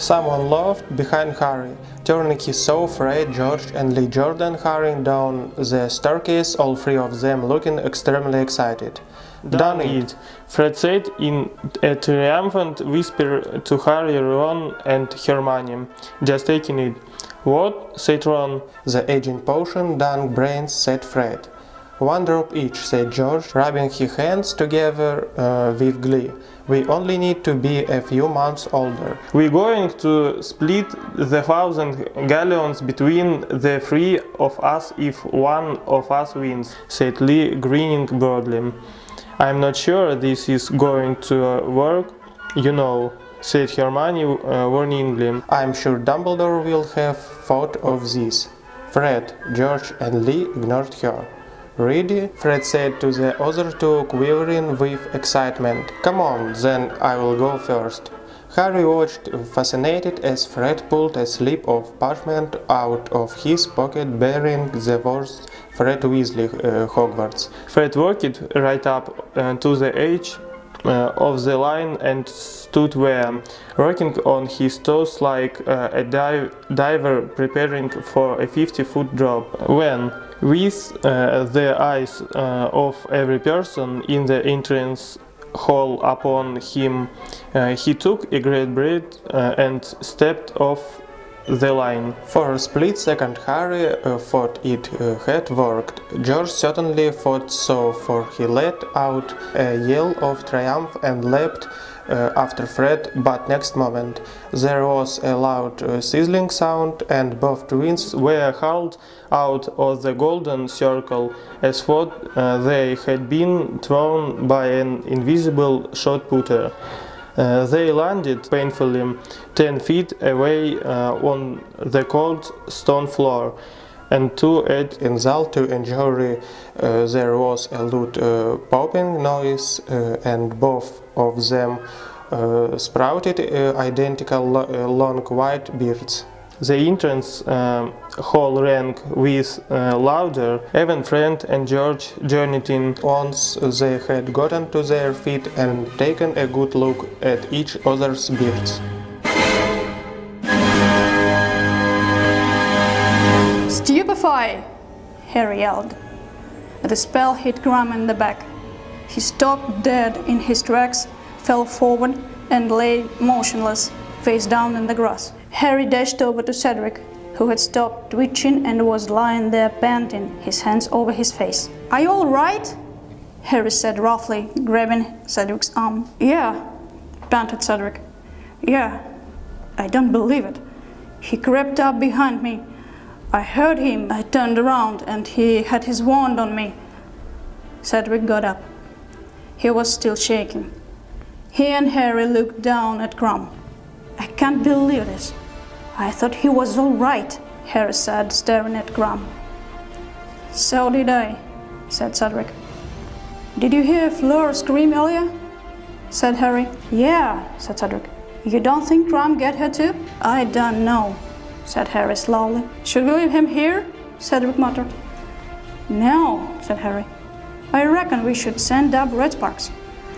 Someone laughed behind Harry. Turning, he saw Fred, George, and Lee Jordan hurrying down the staircase, all three of them looking extremely excited. Done it, Fred said in a triumphant whisper to Harry, Ron, and Hermione. Just taking it. What? Said Ron. The aging potion, done brains, said Fred. One drop each, said George, rubbing his hands together with glee. We only need to be a few months older. We're going to split the 1,000 galleons between the three of us if one of us wins, said Lee, grinning broadly. I'm not sure this is going to work, you know, said Hermione warningly. I'm sure Dumbledore will have thought of this. Fred, George, and Lee ignored her. Ready? Fred said to the other two, quivering with excitement. Come on, then I will go first. Harry watched fascinated as Fred pulled a slip of parchment out of his pocket bearing the words Fred Weasley, Hogwarts. Fred walked right up to the edge of the line and stood there, rocking on his toes like a diver preparing for a 50-foot drop. When, with the eyes of every person in the entrance hall upon him, he took a great breath and stepped off the line. For a split second Harry thought it had worked. George certainly thought so, for he let out a yell of triumph and leapt after Fred, but next moment there was a loud sizzling sound and both twins were hurled out of the golden circle as though they had been thrown by an invisible shot putter. They landed painfully 10 feet away on the cold stone floor, and to add insult to injury there was a loud popping noise and both of them sprouted identical long white beards. The entrance hall rang with louder. Even Fred and George journeyed in. Once they had gotten to their feet and taken a good look at each other's beards. Stupefy! Harry yelled. The spell hit Graham in the back. He stopped dead in his tracks, fell forward, and lay motionless, face down in the grass. Harry dashed over to Cedric, who had stopped twitching and was lying there panting, his hands over his face. Are you all right? Harry said roughly, grabbing Cedric's arm. Yeah, panted Cedric. Yeah, I don't believe it. He crept up behind me. I heard him. I turned around and he had his wand on me. Cedric got up. He was still shaking. He and Harry looked down at Crumb. I can't believe this. I thought he was all right, Harry said, staring at Crumb. So did I, said Cedric. Did you hear Fleur scream earlier? Said Harry. Yeah, said Cedric. You don't think Crumb get her too? I don't know, said Harry slowly. Should we leave him here? Cedric muttered. No, said Harry. I reckon we should send up Red Sparks.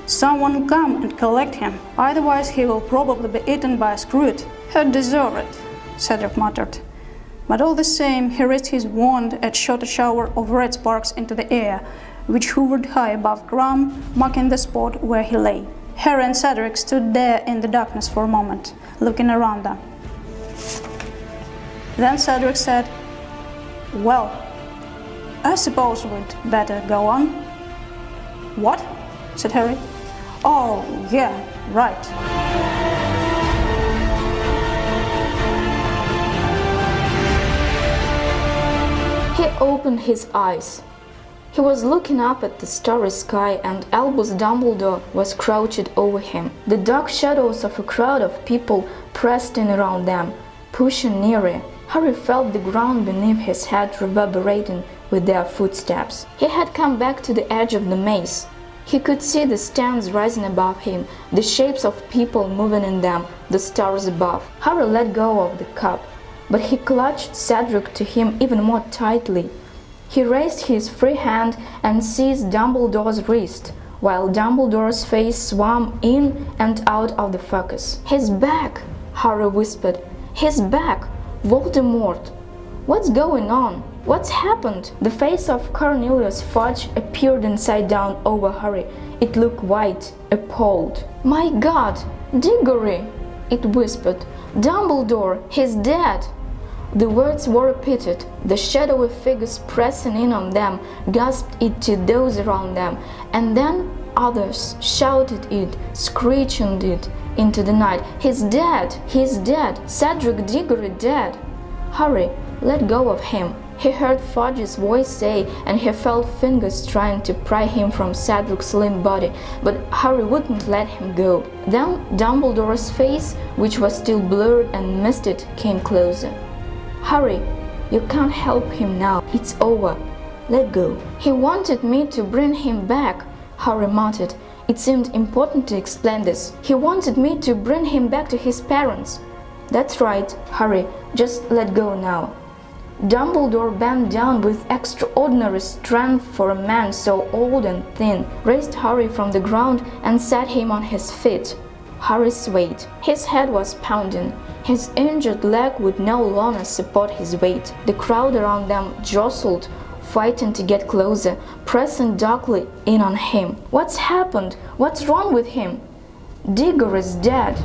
Someone will come and collect him, otherwise he will probably be eaten by a Scroot. He'd deserve it, Cedric muttered. But all the same, he raised his wand and shot a shower of red sparks into the air, which hovered high above Crumb, marking the spot where he lay. Harry and Cedric stood there in the darkness for a moment, looking around them. Then Cedric said, Well, I suppose we'd better go on. What? Said Harry. Oh, yeah, right. He opened his eyes. He was looking up at the starry sky, and Albus Dumbledore was crouched over him. The dark shadows of a crowd of people pressed in around them, pushing nearer. Harry felt the ground beneath his head reverberating with their footsteps. He had come back to the edge of the maze. He could see the stands rising above him, the shapes of people moving in them, the stars above. Harry let go of the cup, but he clutched Cedric to him even more tightly. He raised his free hand and seized Dumbledore's wrist, while Dumbledore's face swam in and out of the focus. His back! Harry whispered. He's back! Voldemort! What's going on? What's happened? The face of Cornelius Fudge appeared inside down over Harry. It looked white, appalled. My God! Diggory! It whispered. Dumbledore! He's dead! The words were repeated. The shadowy figures pressing in on them gasped it to those around them, and then others shouted it, screeching it into the night. He's dead! He's dead! Cedric Diggory dead! Harry, let go of him, he heard Fudge's voice say, and he felt fingers trying to pry him from Cedric's slim body, but Harry wouldn't let him go. Then Dumbledore's face, which was still blurred and misted, came closer. Harry, you can't help him now. It's over. Let go. He wanted me to bring him back, Harry muttered. It seemed important to explain this. He wanted me to bring him back to his parents. That's right, Harry. Just let go now. Dumbledore bent down with extraordinary strength for a man so old and thin, raised Harry from the ground and set him on his feet. Harry swayed. His head was pounding. His injured leg would no longer support his weight. The crowd around them jostled, fighting to get closer, pressing darkly in on him. What's happened? What's wrong with him? Diggory's dead.